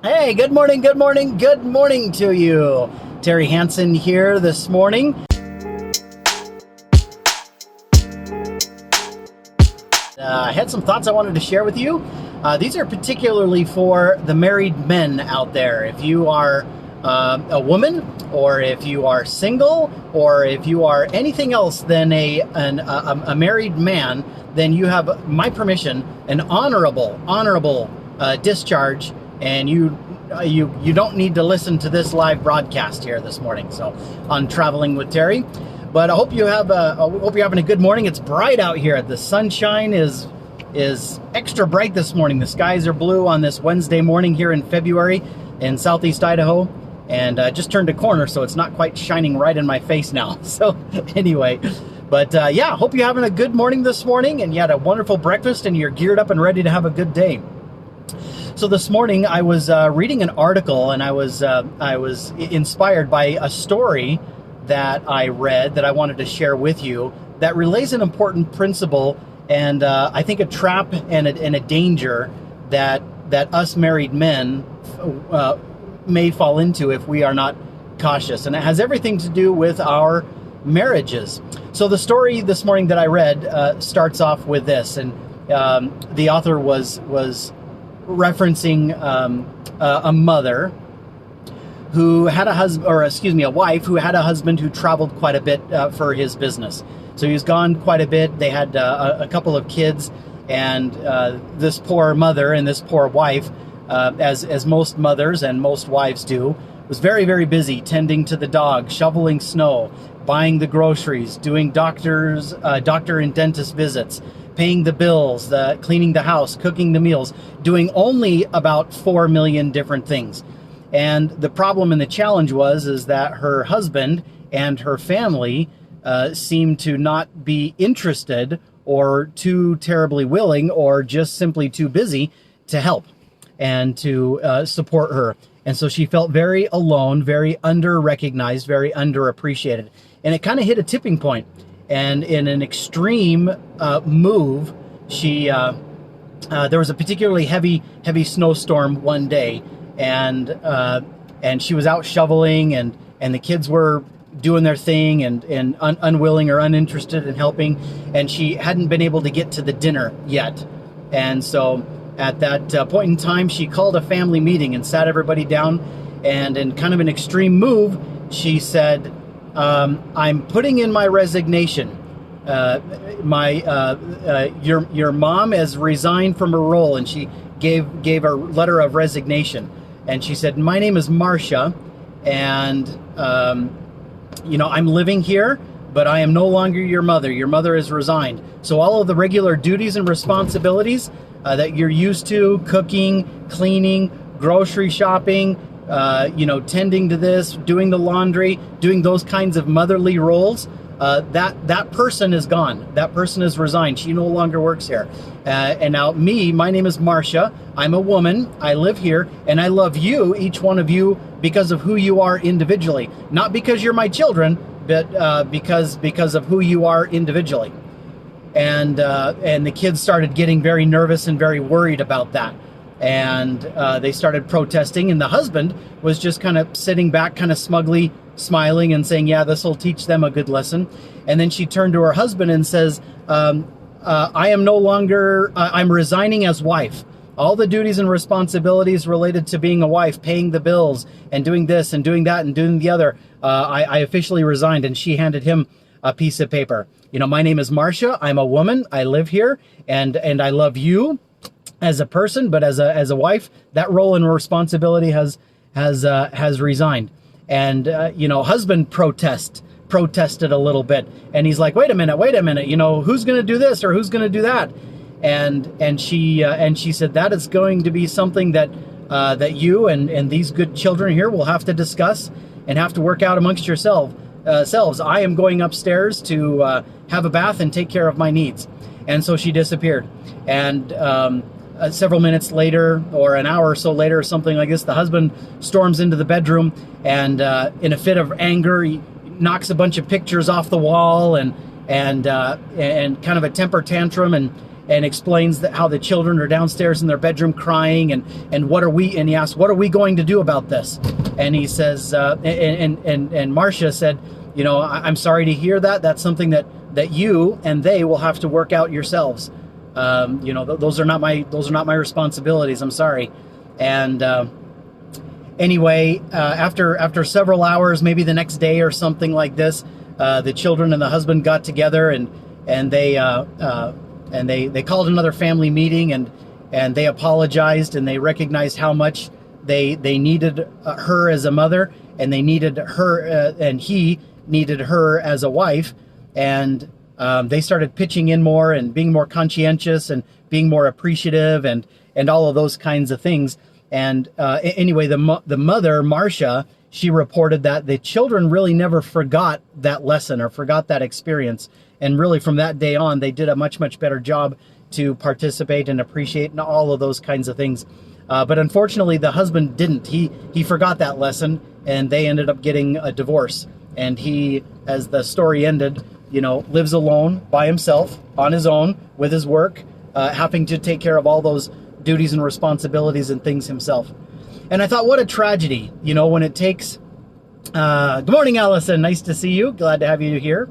Hey, good morning, good morning, good morning to you. Terry Hansen here this morning. I had some thoughts I wanted to share with you. These are particularly for the married men out there. If you are a woman, or if you are single, or if you are anything else than a married man, then you have my permission, an honorable discharge, and you don't need to listen to this live broadcast here this morning. So on Traveling with Terry. But I hope you're having a good morning. It's bright out here. The sunshine is extra bright this morning. The skies are blue on this Wednesday morning here in February in southeast Idaho. And just turned a corner, so it's not quite shining right in my face now. So anyway, but yeah, hope you're having a good morning this morning, and you had a wonderful breakfast, and you're geared up and ready to have a good day. So this morning I was reading an article, and I was inspired by a story that I read that I wanted to share with you that relays an important principle, and I think a trap and a danger that us married men may fall into if we are not cautious. And it has everything to do with our marriages. So the story this morning that I read starts off with this, and the author was referencing a mother who had a wife who had a husband who traveled quite a bit for his business. So he was gone quite a bit. They had a couple of kids, and this poor mother and this poor wife, as most mothers and most wives do, was very, very busy tending to the dog, shoveling snow, buying the groceries, doing doctor and dentist visits, paying the bills, cleaning the house, cooking the meals, doing only about 4 million different things. And the problem and the challenge is that her husband and her family seemed to not be interested or too terribly willing or just simply too busy to help and to support her. And so she felt very alone, very under-recognized, very underappreciated. And it kind of hit a tipping point. And in an extreme move, there was a particularly heavy snowstorm one day, and she was out shoveling, and the kids were doing their thing and unwilling or uninterested in helping, and she hadn't been able to get to the dinner yet. And so at that point in time, she called a family meeting and sat everybody down, and in kind of an extreme move, she said, I'm putting in my resignation. Your mom has resigned from her role, and she gave her letter of resignation. And she said, my name is Marcia, and I'm living here, but I am no longer your mother. Your mother has resigned. So all of the regular duties and responsibilities that you're used to, cooking, cleaning, grocery shopping, tending to this, doing the laundry, doing those kinds of motherly roles, that person is gone. That person has resigned. She no longer works here. And now my name is Marcia. I'm a woman. I live here, and I love you, each one of you, because of who you are individually. Not because you're my children, but because of who you are individually. And the kids started getting very nervous and very worried about that. And they started protesting, and the husband was just kind of sitting back, kind of smugly smiling and saying, yeah, this will teach them a good lesson. And then she turned to her husband and says, I'm resigning as wife. All the duties and responsibilities related to being a wife, paying the bills and doing this and doing that and doing the other, I officially resigned. And she handed him a piece of paper. My name is Marcia. I'm a woman. I live here, and I love you as a person, but as a wife, that role and responsibility has resigned. And husband protested a little bit, and he's like, wait a minute, who's going to do this or who's going to do that? And she said, that is going to be something that you and these good children here will have to discuss and have to work out amongst yourselves. I am going upstairs to have a bath and take care of my needs. And so she disappeared. And several minutes later, or an hour or so later, or something like this, the husband storms into the bedroom, and in a fit of anger, he knocks a bunch of pictures off the wall and kind of a temper tantrum, and explains how the children are downstairs in their bedroom crying, and he asks, what are we going to do about this? And he says, and Marcia said, I'm sorry to hear that. That's something that you and they will have to work out yourselves. Those are not my responsibilities. I'm sorry. And anyway, after several hours, maybe the next day or something like this, the children and the husband got together, and they called another family meeting, and they apologized, and they recognized how much they needed her as a mother, and they needed her, and he needed her as a wife, and they started pitching in more and being more conscientious and being more appreciative and all of those kinds of things. And anyway, the mother, Marcia, she reported that the children really never forgot that lesson or forgot that experience. And really from that day on, they did a much, much better job to participate and appreciate and all of those kinds of things. But unfortunately, the husband didn't. He forgot that lesson, and they ended up getting a divorce. And he, as the story ended, lives alone by himself on his own with his work, having to take care of all those duties and responsibilities and things himself. And I thought, what a tragedy, when it takes... good morning, Allison. Nice to see you. Glad to have you here.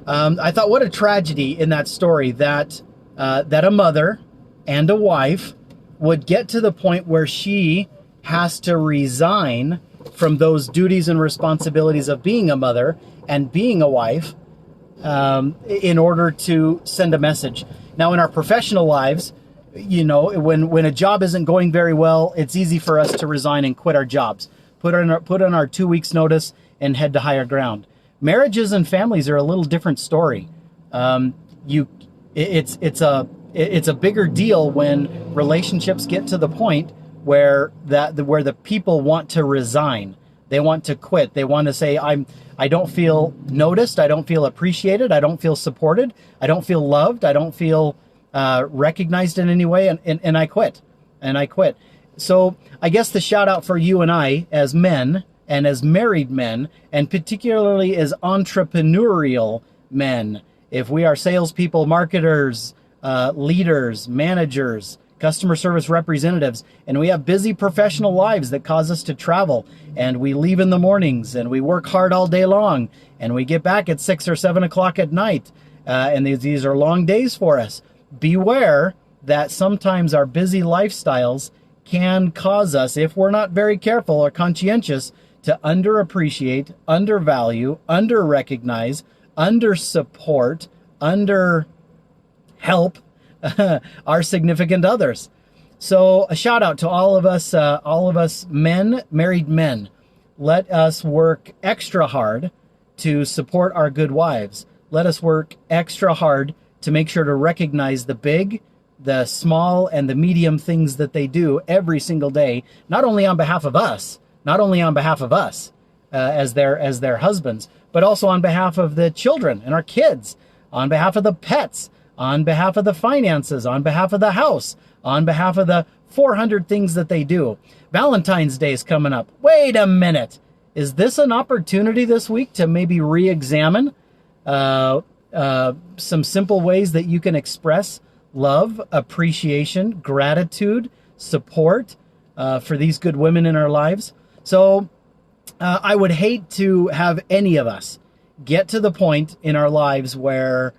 I thought, what a tragedy in that story that a mother and a wife would get to the point where she has to resign from those duties and responsibilities of being a mother and being a wife in order to send a message. Now, in our professional lives, when a job isn't going very well, it's easy for us to resign and quit our jobs, put on our 2 weeks notice and head to higher ground. Marriages and families are a little different story. It's a bigger deal when relationships get to the point where the people want to resign. They want to quit. They want to say, I don't feel noticed. I don't feel appreciated. I don't feel supported. I don't feel loved. I don't feel recognized in any way. And I quit. And I quit. So I guess the shout out for you and I as men and as married men, and particularly as entrepreneurial men, if we are salespeople, marketers, leaders, managers, customer service representatives, and we have busy professional lives that cause us to travel, and we leave in the mornings, and we work hard all day long, and we get back at 6 or 7 o'clock at night, and these are long days for us. Beware that sometimes our busy lifestyles can cause us, if we're not very careful or conscientious, to underappreciate, undervalue, underrecognize, undersupport, underhelp our significant others. So a shout out to all of us men, married men. Let us work extra hard to support our good wives. Let us work extra hard to make sure to recognize the big, the small, and the medium things that they do every single day, not only on behalf of us as their husbands, but also on behalf of the children and our kids, on behalf of the pets, on behalf of the finances, on behalf of the house, on behalf of the 400 things that they do. Valentine's Day is coming up. Wait a minute. Is this an opportunity this week to maybe re-examine some simple ways that you can express love, appreciation, gratitude, support for these good women in our lives? So I would hate to have any of us get to the point in our lives where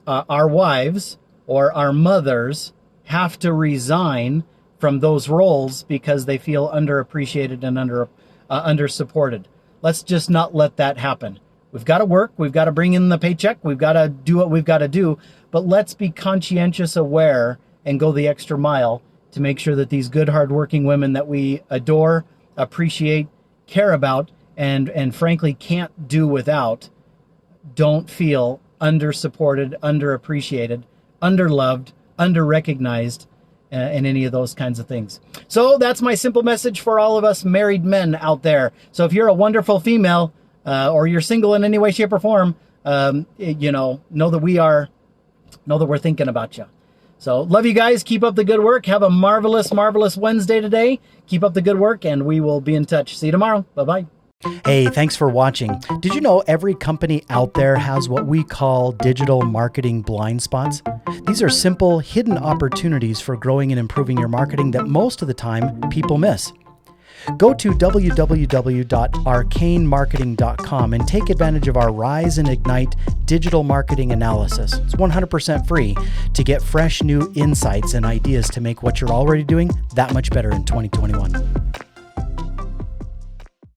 our wives or our mothers have to resign from those roles because they feel underappreciated and undersupported. Let's just not let that happen. We've got to work. We've got to bring in the paycheck. We've got to do what we've got to do. But let's be conscientious, aware, and go the extra mile to make sure that these good, hardworking women that we adore, appreciate, care about, and frankly can't do without, don't feel undersupported, underappreciated, underloved, underrecognized, and any of those kinds of things. So that's my simple message for all of us married men out there. So if you're a wonderful female, or you're single in any way, shape, or form, know that we're thinking about you. So love you guys. Keep up the good work. Have a marvelous, marvelous Wednesday today. Keep up the good work, and we will be in touch. See you tomorrow. Bye-bye. Hey, thanks for watching. Did you know every company out there has what we call digital marketing blind spots? These are simple, hidden opportunities for growing and improving your marketing that most of the time people miss. Go to www.arcanemarketing.com and take advantage of our Rise and Ignite digital marketing analysis. It's 100% free to get fresh new insights and ideas to make what you're already doing that much better in 2021.